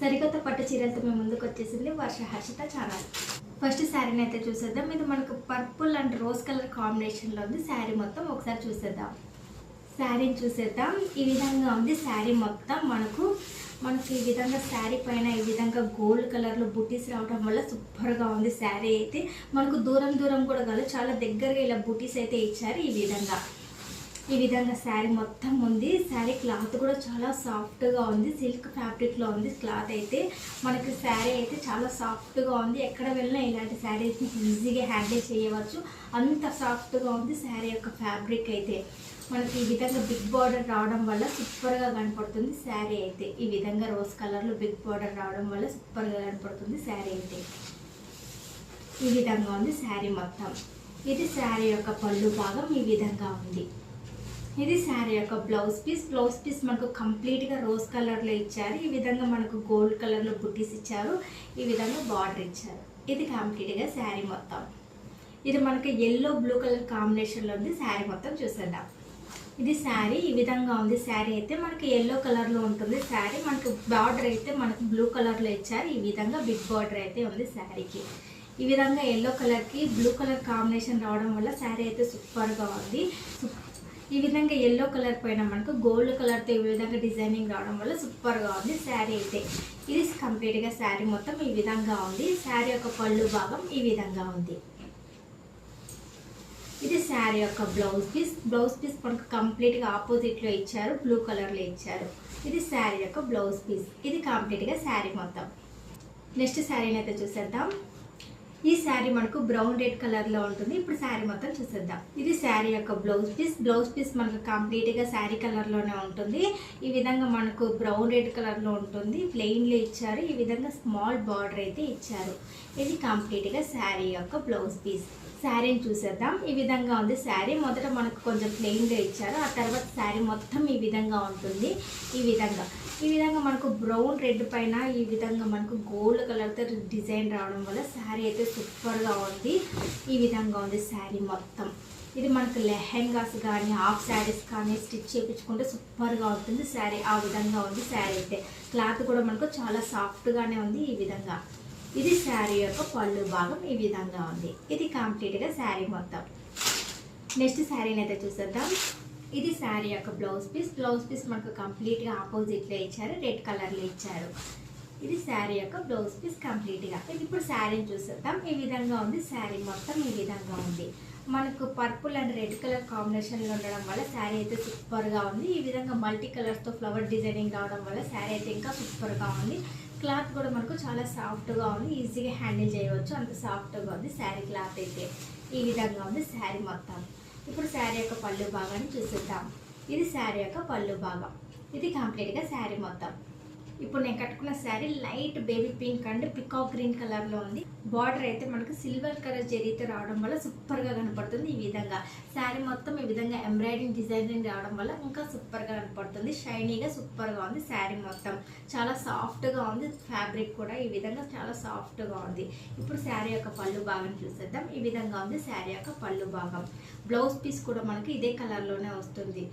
సరికొత్త పట్టు చీరలతో మేము ముందుకు వచ్చేసింది వర్ష హర్షిత ఛానల్. ఫస్ట్ శారీని అయితే చూసేద్దాం. ఇది మనకు పర్పుల్ అండ్ రోజ్ కలర్ కాంబినేషన్లో ఉంది. శారీ మొత్తం ఒకసారి చూసేద్దాం. శారీని చూసేద్దాం. ఈ విధంగా ఉంది శారీ మొత్తం. మనకు ఈ విధంగా శారీ పైన ఈ విధంగా గోల్డ్ కలర్లో బుటీస్ రావడం వల్ల సూపర్గా ఉంది శారీ అయితే. మనకు దూరం దూరం కూడా కాదు, చాలా దగ్గరగా ఇలా బుటీస్ అయితే ఇచ్చారు. ఈ విధంగా శారీ మొత్తం ఉంది. శారీ క్లాత్ కూడా చాలా సాఫ్ట్గా ఉంది. సిల్క్ ఫ్యాబ్రిక్లో ఉంది క్లాత్ అయితే. మనకి శారీ అయితే చాలా సాఫ్ట్గా ఉంది. ఎక్కడ వెళ్ళినా ఇలాంటి శారీ అయితే ఈజీగా హ్యాండిల్ చేయవచ్చు, అంత సాఫ్ట్గా ఉంది శారీ యొక్క ఫ్యాబ్రిక్ అయితే. మనకి ఈ విధంగా బిగ్ బార్డర్ రావడం వల్ల సూపర్గా కనపడుతుంది శారీ అయితే. ఈ విధంగా రోజ్ కలర్లో బిగ్ బార్డర్ రావడం వల్ల సూపర్గా కనపడుతుంది శారీ అయితే. ఈ విధంగా ఉంది శారీ మొత్తం. ఇది శారీ యొక్క పళ్ళు భాగం. ఈ విధంగా ఉంది. ఇది శారీ యొక్క బ్లౌజ్ పీస్ మనకు కంప్లీట్గా రోజ్ కలర్లో ఇచ్చారు. ఈ విధంగా మనకు గోల్డ్ కలర్లో బుట్టీస్ ఇచ్చారు. ఈ విధంగా బార్డర్ ఇచ్చారు. ఇది కంప్లీట్గా శారీ మొత్తం. ఇది మనకి ఎల్లో బ్లూ కలర్ కాంబినేషన్లో ఉంది. శారీ మొత్తం చూసేద్దాం. ఇది శారీ ఈ విధంగా ఉంది. శారీ అయితే మనకి ఎల్లో కలర్లో ఉంటుంది. శారీ మనకు బార్డర్ అయితే మనకు బ్లూ కలర్లో ఇచ్చారు. ఈ విధంగా బిగ్ బార్డర్ అయితే ఉంది శారీకి. ఈ విధంగా ఎల్లో కలర్కి బ్లూ కలర్ కాంబినేషన్ రావడం వల్ల శారీ అయితే సూపర్గా ఉంది. ఈ విధంగా ఎల్లో కలర్ పైన మనకు గోల్డ్ కలర్తో ఈ విధంగా డిజైనింగ్ రావడం వల్ల సూపర్గా ఉంది శారీ అయితే. ఇది కంప్లీట్గా శారీ మొత్తం ఈ విధంగా ఉంది. శారీ యొక్క పళ్ళు భాగం ఈ విధంగా ఉంది. ఇది శారీ యొక్క బ్లౌజ్ పీస్ మనకు కంప్లీట్గా ఆపోజిట్లో ఇచ్చారు, బ్లూ కలర్లో ఇచ్చారు. ఇది శారీ యొక్క బ్లౌజ్ పీస్. ఇది కంప్లీట్గా శారీ మొత్తం. నెక్స్ట్ శారీని అయితే చూసేద్దాం. ఈ శారీ మనకు బ్రౌన్ రెడ్ కలర్లో ఉంటుంది. ఇప్పుడు శారీ మొత్తం చూసేద్దాం. ఇది శారీ యొక్క బ్లౌజ్ పీస్ మనకు కంప్లీట్గా శారీ కలర్లోనే ఉంటుంది. ఈ విధంగా మనకు బ్రౌన్ రెడ్ కలర్లో ఉంటుంది. ప్లెయిన్లో ఇచ్చారు. ఈ విధంగా స్మాల్ బార్డర్ అయితే ఇచ్చారు. ఇది కంప్లీట్గా శారీ యొక్క బ్లౌజ్ పీస్. శారీని చూసేద్దాం. ఈ విధంగా ఉంది శారీ. మొదట మనకు కొంచెం ప్లెయిన్గా ఇచ్చారు, ఆ తర్వాత శారీ మొత్తం ఈ విధంగా ఉంటుంది. ఈ విధంగా మనకు బ్రౌన్ రెడ్ పైన ఈ విధంగా మనకు గోల్డ్ కలర్తో డిజైన్ రావడం వల్ల శారీ అయితే సూపర్గా ఉంది. ఈ విధంగా ఉంది శారీ మొత్తం. ఇది మనకు లెహెంగాస్ కానీ హాఫ్ శారీస్ కానీ స్టిచ్ చేయించుకుంటే సూపర్గా ఉంటుంది శారీ. ఆ విధంగా ఉంది శారీ అయితే. క్లాత్ కూడా మనకు చాలా సాఫ్ట్గానే ఉంది. ఈ విధంగా ఇది శారీ యొక్క పళ్ళు భాగం. ఈ విధంగా ఉంది. ఇది కంప్లీట్గా శారీ మొత్తం. నెక్స్ట్ శారీని అయితే చూసేద్దాం. ఇది శారీ యొక్క బ్లౌజ్ పీస్ మనకు కంప్లీట్గా ఆపోజిట్లో ఇచ్చారు, రెడ్ కలర్లో ఇచ్చారు. ఇది శారీ యొక్క బ్లౌజ్ పీస్ కంప్లీట్గా. ఇది ఇప్పుడు శారీని చూసేద్దాం. ఈ విధంగా ఉంది శారీ మొత్తం. ఈ విధంగా ఉంది. మనకు పర్పుల్ అండ్ రెడ్ కలర్ కాంబినేషన్లో ఉండడం వల్ల శారీ అయితే సూపర్గా ఉంది. ఈ విధంగా మల్టీ కలర్స్తో ఫ్లవర్ డిజైనింగ్ రావడం వల్ల శారీ అయితే ఇంకా సూపర్గా ఉంది. క్లాత్ కూడా మనకు చాలా సాఫ్ట్గా ఉంది. ఈజీగా హ్యాండిల్ చేయవచ్చు, అంత సాఫ్ట్గా ఉంది శారీ క్లాత్ అయితే. ఈ విధంగా ఉంది శారీ మొత్తం. ఇప్పుడు శారీ యొక్క పళ్ళు భాగాన్ని చూసేద్దాం. ఇది శారీ యొక్క పళ్ళు భాగం. ఇది కంప్లీట్గా శారీ మొత్తం. ఇప్పుడు నేను కట్టుకున్న sari light baby pink and peacock green కలర్లో ఉంది. బార్డర్ అయితే మనకు సిల్వర్ కలర్ జరీతో రావడం వల్ల సూపర్గా కనపడుతుంది. ఈ విధంగా శారీ మొత్తం ఈ విధంగా ఎంబ్రాయిడింగ్ డిజైనింగ్ రావడం వల్ల ఇంకా సూపర్గా కనపడుతుంది. షైనీగా సూపర్గా ఉంది శారీ మొత్తం. చాలా సాఫ్ట్గా ఉంది ఫ్యాబ్రిక్ కూడా. ఈ విధంగా చాలా సాఫ్ట్గా ఉంది. ఇప్పుడు శారీ యొక్క పళ్ళు భాగం చూసేద్దాం. ఈ విధంగా ఉంది శారీ యొక్క పళ్ళు భాగం. బ్లౌజ్ పీస్ కూడా మనకి ఇదే కలర్లోనే వస్తుంది.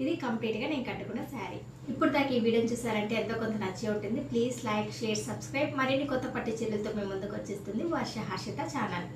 ఇది కంప్లీట్గా నేను కట్టుకున్న శారీ. ఇప్పుడు దాకా ఈ వీడియోని చూసారంటే ఎంతో కొంత నచ్చి ఉంటుంది. Please like, share, subscribe. మరిన్ని కొత్త పట్టు చీరలతో మేము ముందుకు వచ్చేస్తుంది వర్ష హర్షిత ఛానల్.